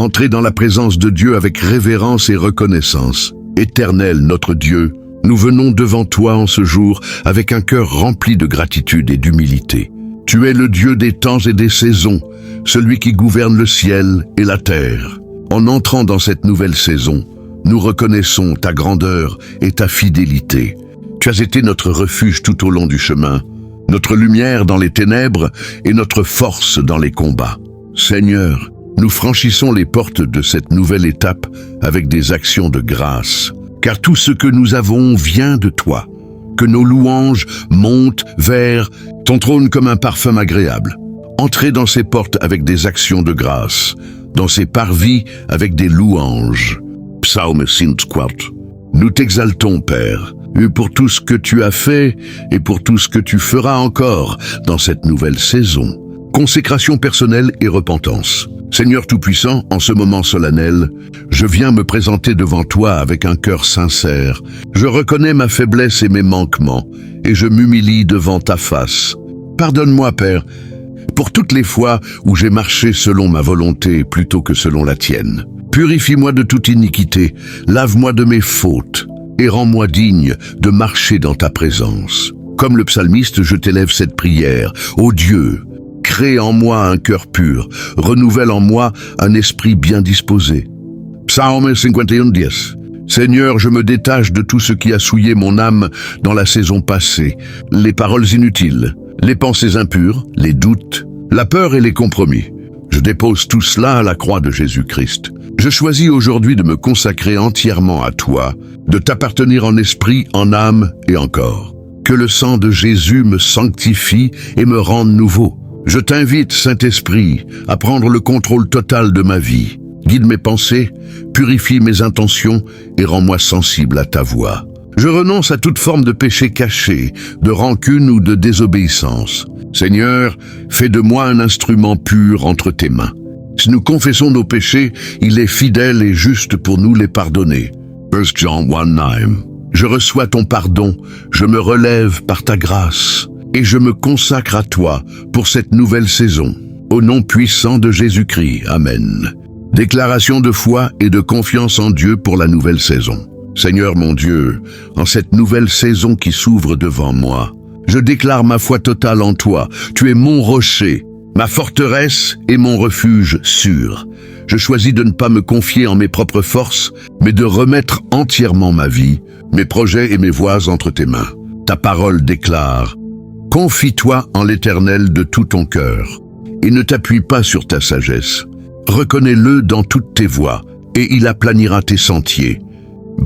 Entrez dans la présence de Dieu avec révérence et reconnaissance. Éternel notre Dieu, nous venons devant toi en ce jour avec un cœur rempli de gratitude et d'humilité. Tu es le Dieu des temps et des saisons, celui qui gouverne le ciel et la terre. En entrant dans cette nouvelle saison, nous reconnaissons ta grandeur et ta fidélité. Tu as été notre refuge tout au long du chemin, notre lumière dans les ténèbres et notre force dans les combats. Seigneur, nous franchissons les portes de cette nouvelle étape avec des actions de grâce, car tout ce que nous avons vient de toi. Que nos louanges montent vers ton trône comme un parfum agréable. Entrez dans ces portes avec des actions de grâce, dans ces parvis avec des louanges. Psaume 54. Nous t'exaltons, Père, pour tout ce que tu as fait et pour tout ce que tu feras encore dans cette nouvelle saison. Consécration personnelle et repentance. Seigneur Tout-Puissant, en ce moment solennel, je viens me présenter devant toi avec un cœur sincère. Je reconnais ma faiblesse et mes manquements, et je m'humilie devant ta face. Pardonne-moi, Père, pour toutes les fois où j'ai marché selon ma volonté plutôt que selon la tienne. Purifie-moi de toute iniquité, lave-moi de mes fautes, et rends-moi digne de marcher dans ta présence. Comme le psalmiste, je t'élève cette prière. Ô Dieu, crée en moi un cœur pur, renouvelle en moi un esprit bien disposé. Psaume 51:10. Seigneur, je me détache de tout ce qui a souillé mon âme dans la saison passée, les paroles inutiles, les pensées impures, les doutes, la peur et les compromis. Je dépose tout cela à la croix de Jésus-Christ. Je choisis aujourd'hui de me consacrer entièrement à toi, de t'appartenir en esprit, en âme et en corps. Que le sang de Jésus me sanctifie et me rende nouveau. Je t'invite, Saint-Esprit, à prendre le contrôle total de ma vie. Guide mes pensées, purifie mes intentions et rends-moi sensible à ta voix. Je renonce à toute forme de péché caché, de rancune ou de désobéissance. Seigneur, fais de moi un instrument pur entre tes mains. Si nous confessons nos péchés, il est fidèle et juste pour nous les pardonner. 1 Jean 1:9. Je reçois ton pardon, je me relève par ta grâce, et je me consacre à toi pour cette nouvelle saison. Au nom puissant de Jésus-Christ, Amen. Déclaration de foi et de confiance en Dieu pour la nouvelle saison. Seigneur mon Dieu, en cette nouvelle saison qui s'ouvre devant moi, je déclare ma foi totale en toi. Tu es mon rocher, ma forteresse et mon refuge sûr. Je choisis de ne pas me confier en mes propres forces, mais de remettre entièrement ma vie, mes projets et mes voies entre tes mains. Ta parole déclare: confie-toi en l'Éternel de tout ton cœur, et ne t'appuie pas sur ta sagesse. Reconnais-le dans toutes tes voies, et il aplanira tes sentiers.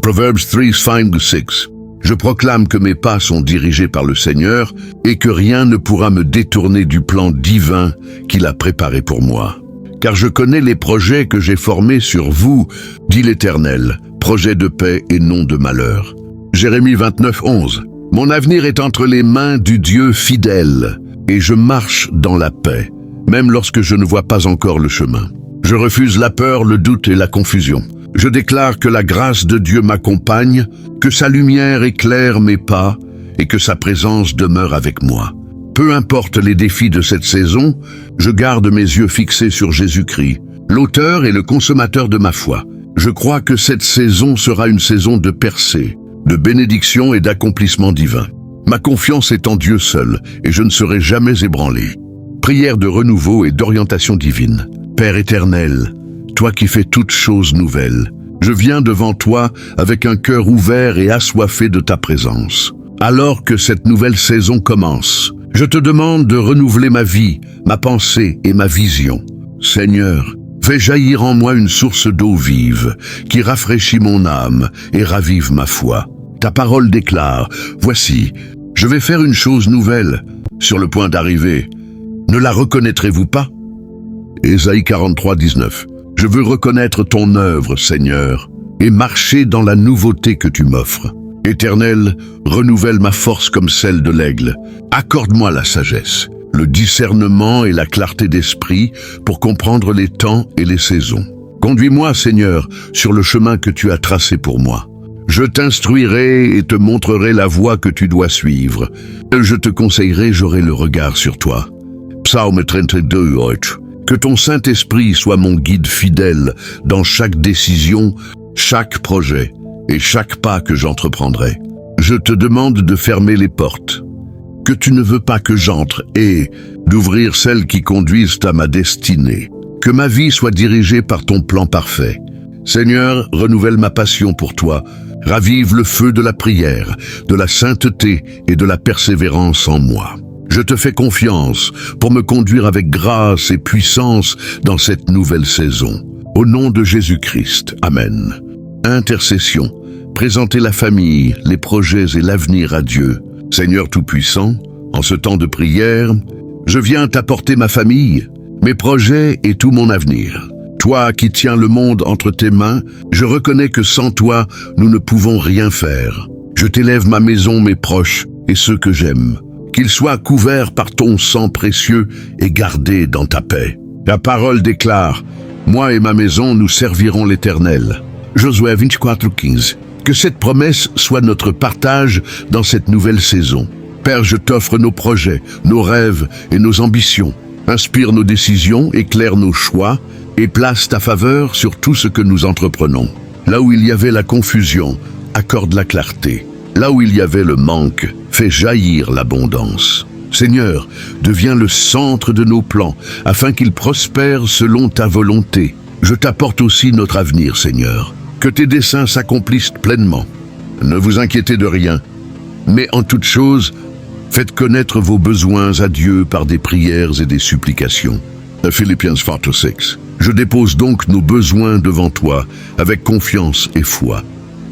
Proverbs 3:5-6. Je proclame que mes pas sont dirigés par le Seigneur, et que rien ne pourra me détourner du plan divin qu'il a préparé pour moi. Car je connais les projets que j'ai formés sur vous, dit l'Éternel, projets de paix et non de malheur. Jérémie 29:11. Mon avenir est entre les mains du Dieu fidèle, et je marche dans la paix, même lorsque je ne vois pas encore le chemin. Je refuse la peur, le doute et la confusion. Je déclare que la grâce de Dieu m'accompagne, que sa lumière éclaire mes pas et que sa présence demeure avec moi. Peu importe les défis de cette saison, je garde mes yeux fixés sur Jésus-Christ, l'auteur et le consommateur de ma foi. Je crois que cette saison sera une saison de percée, de bénédiction et d'accomplissement divin. Ma confiance est en Dieu seul et je ne serai jamais ébranlé. Prière de renouveau et d'orientation divine. Père éternel, toi qui fais toutes choses nouvelles, je viens devant toi avec un cœur ouvert et assoiffé de ta présence. Alors que cette nouvelle saison commence, je te demande de renouveler ma vie, ma pensée et ma vision. Seigneur, fais jaillir en moi une source d'eau vive qui rafraîchit mon âme et ravive ma foi. Ta parole déclare: voici, je vais faire une chose nouvelle, sur le point d'arriver. Ne la reconnaîtrez-vous pas? Ésaïe 43:19. Je veux reconnaître ton œuvre, Seigneur, et marcher dans la nouveauté que tu m'offres. Éternel, renouvelle ma force comme celle de l'aigle. Accorde-moi la sagesse, le discernement et la clarté d'esprit pour comprendre les temps et les saisons. Conduis-moi, Seigneur, sur le chemin que tu as tracé pour moi. Je t'instruirai et te montrerai la voie que tu dois suivre. Je te conseillerai, j'aurai le regard sur toi. Psaume 32:8. Que ton Saint-Esprit soit mon guide fidèle dans chaque décision, chaque projet et chaque pas que j'entreprendrai. Je te demande de fermer les portes que tu ne veux pas que j'entre et d'ouvrir celles qui conduisent à ma destinée. Que ma vie soit dirigée par ton plan parfait. Seigneur, renouvelle ma passion pour toi. Ravive le feu de la prière, de la sainteté et de la persévérance en moi. Je te fais confiance pour me conduire avec grâce et puissance dans cette nouvelle saison. Au nom de Jésus-Christ. Amen. Intercession. Présenter la famille, les projets et l'avenir à Dieu. Seigneur Tout-Puissant, en ce temps de prière, je viens t'apporter ma famille, mes projets et tout mon avenir. Toi qui tiens le monde entre tes mains, je reconnais que sans toi, nous ne pouvons rien faire. Je t'élève ma maison, mes proches et ceux que j'aime. Qu'ils soient couverts par ton sang précieux et gardés dans ta paix. Ta parole déclare, « Moi et ma maison, nous servirons l'Éternel. » Josué 24:15. Que cette promesse soit notre partage dans cette nouvelle saison. Père, je t'offre nos projets, nos rêves et nos ambitions. Inspire nos décisions, éclaire nos choix et place ta faveur sur tout ce que nous entreprenons. Là où il y avait la confusion, accorde la clarté. Là où il y avait le manque, fais jaillir l'abondance. Seigneur, deviens le centre de nos plans, afin qu'ils prospèrent selon ta volonté. Je t'apporte aussi notre avenir, Seigneur. Que tes desseins s'accomplissent pleinement. Ne vous inquiétez de rien, mais en toute chose, faites connaître vos besoins à Dieu par des prières et des supplications. Philippians 4:6. Je dépose donc nos besoins devant toi, avec confiance et foi.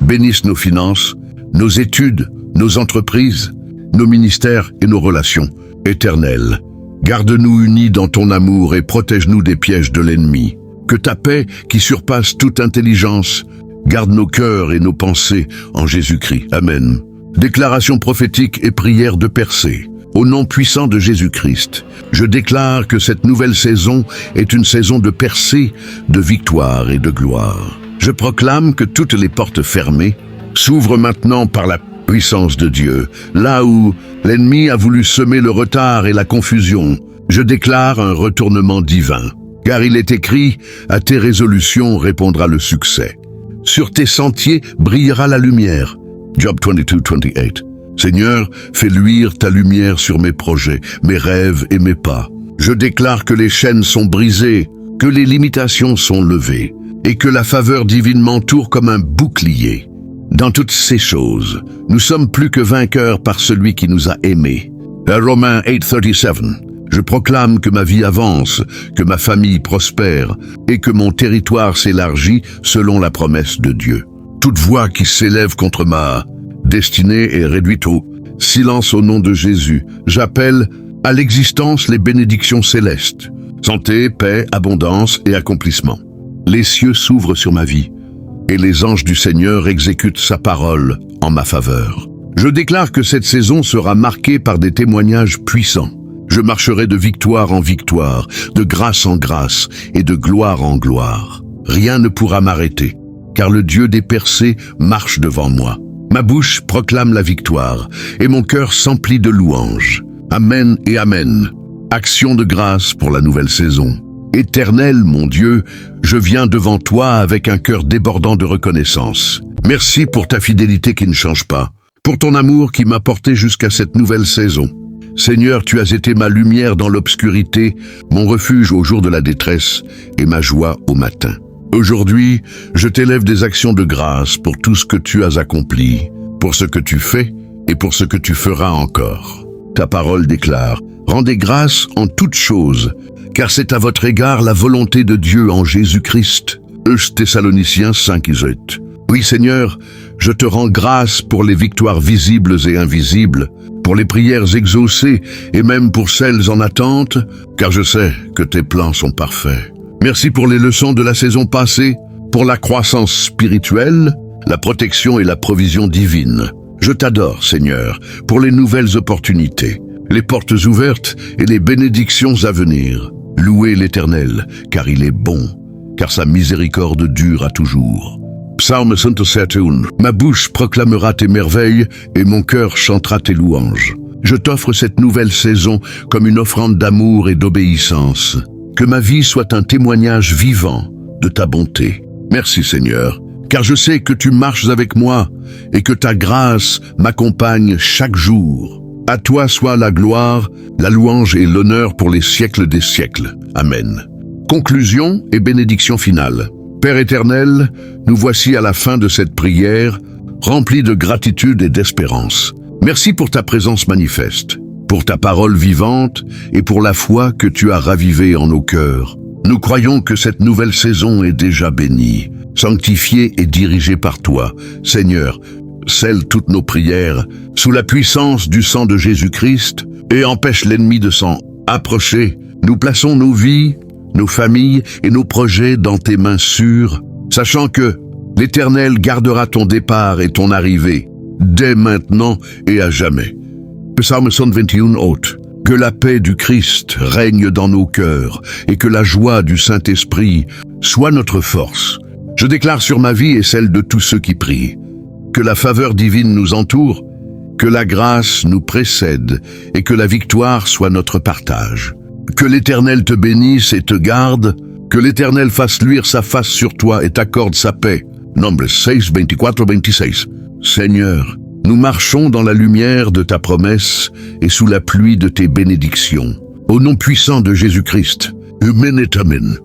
Bénisse nos finances, nos études, nos entreprises, nos ministères et nos relations. Éternel, garde-nous unis dans ton amour et protège-nous des pièges de l'ennemi. Que ta paix, qui surpasse toute intelligence, garde nos cœurs et nos pensées en Jésus-Christ. Amen. Déclaration prophétique et prière de percée. Au nom puissant de Jésus-Christ, je déclare que cette nouvelle saison est une saison de percée, de victoire et de gloire. Je proclame que toutes les portes fermées s'ouvrent maintenant par la puissance de Dieu. Là où l'ennemi a voulu semer le retard et la confusion, je déclare un retournement divin. Car il est écrit, à tes résolutions répondra le succès. Sur tes sentiers brillera la lumière. Job 22:28. Seigneur, fais luire ta lumière sur mes projets, mes rêves et mes pas. Je déclare que les chaînes sont brisées, que les limitations sont levées, et que la faveur divine m'entoure comme un bouclier. Dans toutes ces choses, nous sommes plus que vainqueurs par celui qui nous a aimés. Romains 8:37. Je proclame que ma vie avance, que ma famille prospère et que mon territoire s'élargit selon la promesse de Dieu. Toute voix qui s'élève contre ma destinée est réduite au silence au nom de Jésus. J'appelle à l'existence les bénédictions célestes. Santé, paix, abondance et accomplissement. Les cieux s'ouvrent sur ma vie et les anges du Seigneur exécutent sa parole en ma faveur. Je déclare que cette saison sera marquée par des témoignages puissants. Je marcherai de victoire en victoire, de grâce en grâce et de gloire en gloire. Rien ne pourra m'arrêter, car le Dieu des percées marche devant moi. Ma bouche proclame la victoire, et mon cœur s'emplit de louanges. Amen et Amen. Action de grâce pour la nouvelle saison. Éternel, mon Dieu, je viens devant toi avec un cœur débordant de reconnaissance. Merci pour ta fidélité qui ne change pas, pour ton amour qui m'a porté jusqu'à cette nouvelle saison. Seigneur, tu as été ma lumière dans l'obscurité, mon refuge au jour de la détresse et ma joie au matin. Aujourd'hui, je t'élève des actions de grâce pour tout ce que tu as accompli, pour ce que tu fais et pour ce que tu feras encore. Ta parole déclare, « Rendez grâce en toutes choses, car c'est à votre égard la volonté de Dieu en Jésus-Christ. » Thessaloniciens 5:8. Oui, Seigneur, je te rends grâce pour les victoires visibles et invisibles, pour les prières exaucées et même pour celles en attente, car je sais que tes plans sont parfaits. Merci pour les leçons de la saison passée, pour la croissance spirituelle, la protection et la provision divine. Je t'adore, Seigneur, pour les nouvelles opportunités, les portes ouvertes et les bénédictions à venir. Louez l'Éternel, car il est bon, car sa miséricorde dure à toujours. Psaume 107. Ma bouche proclamera tes merveilles et mon cœur chantera tes louanges. Je t'offre cette nouvelle saison comme une offrande d'amour et d'obéissance. Que ma vie soit un témoignage vivant de ta bonté. Merci Seigneur, car je sais que tu marches avec moi et que ta grâce m'accompagne chaque jour. À toi soit la gloire, la louange et l'honneur pour les siècles des siècles. Amen. Conclusion et bénédiction finale. Père éternel, nous voici à la fin de cette prière, remplie de gratitude et d'espérance. Merci pour ta présence manifeste, pour ta parole vivante et pour la foi que tu as ravivée en nos cœurs. Nous croyons que cette nouvelle saison est déjà bénie, sanctifiée et dirigée par toi. Seigneur, scelle toutes nos prières sous la puissance du sang de Jésus-Christ et empêche l'ennemi de s'en approcher. Nous plaçons nos vies, nos familles et nos projets dans tes mains sûres, sachant que l'Éternel gardera ton départ et ton arrivée, dès maintenant et à jamais. Psalm 121 haute. Que la paix du Christ règne dans nos cœurs et que la joie du Saint-Esprit soit notre force. Je déclare sur ma vie et celle de tous ceux qui prient, que la faveur divine nous entoure, que la grâce nous précède et que la victoire soit notre partage. Que l'Éternel te bénisse et te garde, que l'Éternel fasse luire sa face sur toi et t'accorde sa paix. Nombres 6, 24-26. Seigneur, nous marchons dans la lumière de ta promesse et sous la pluie de tes bénédictions. Au nom puissant de Jésus-Christ, Amen et Amen.